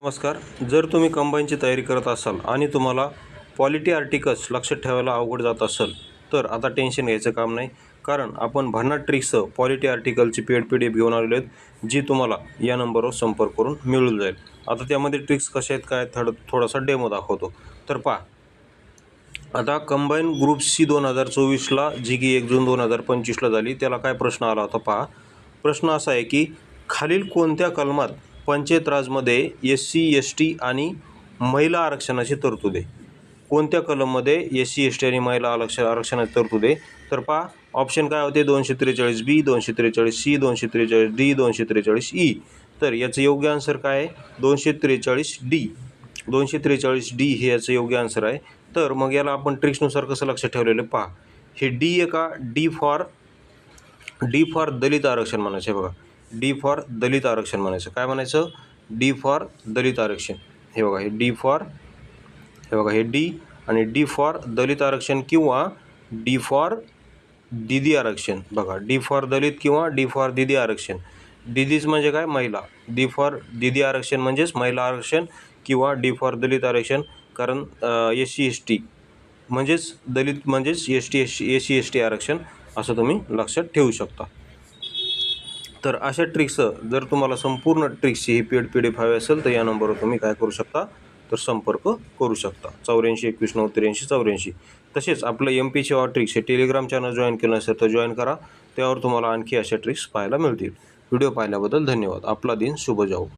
नमस्कार. जर तुम्ही कंबाईनची तयारी करत असाल आणि तुम्हाला पॉलिटी आर्टिकल्स लक्षात ठेवायला अवघड जात असेल तर आता टेन्शन घ्यायचं काम नाही, कारण आपण भन्नाट ट्रिक्ससह पॉलिटी आर्टिकलची पेड PDF घेऊन आलेलो आहेत, जी तुम्हाला या नंबरवर संपर्क करून मिळून जाईल. आता त्यामध्ये ट्रिक्स कशा आहेत काय थोडासा डेमो दाखवतो. तर पहा, आता कंबाईन ग्रुप C 2024ला जी की 1 जून 2025ला झाली, त्याला काय प्रश्न आला होता पहा. प्रश्न असा आहे की खालील कोणत्या कलमात पंचायत राजमध्ये SC ST आणि महिला आरक्षणाची तरतूद आहे. कोणत्या कलममध्ये SC ST आणि महिला आरक्षणाची तरतूद आहे? तर पहा, ऑप्शन काय होते? 243B, 243C, 243D, 243E. तर याचं योग्य आन्सर काय आहे? 243D. 243D हे याचं योग्य आन्सर आहे. तर मग याला आपण ट्रिक्सनुसार कसं लक्षात ठेवलेलं पहा. हे D आहे का? डी फॉर दलित आरक्षण म्हणायचं आहे बघा. D फॉर दलित आरक्षण म्हणायचं. काय म्हणायचं? D फॉर दलित आरक्षण. हे बघा, हे D फॉर, हे बघा हे D आणि D फॉर दलित आरक्षण किंवा D फॉर दीदी आरक्षण. बघा, D फॉर दलित किंवा D फॉर दीदी आरक्षण. दीदीच म्हणजे काय? महिला. D फॉर दीदी आरक्षण म्हणजेच महिला आरक्षण किंवा D फॉर दलित आरक्षण, कारण SC ST म्हणजेच दलित म्हणजेच SC ST आरक्षण, असं तुम्ही लक्षात ठेवू शकता. तर अशा ट्रिक्स, जर तुम्हाला संपूर्ण ट्रिक्सची ही पेड PDF हवी असेल तर या नंबरवर तुम्ही काय करू शकता, तर संपर्क करू शकता. 84 21 9 83 84. तसेच आपलं MP ट्रिक्स हे टेलिग्राम चॅनल जॉईन केलं असेल तर जॉईन करा. त्यावर तुम्हाला आणखी अशा ट्रिक्स पाहायला मिळतील. व्हिडिओ पाहिल्याबद्दल धन्यवाद. आपला दिन शुभ जाओ.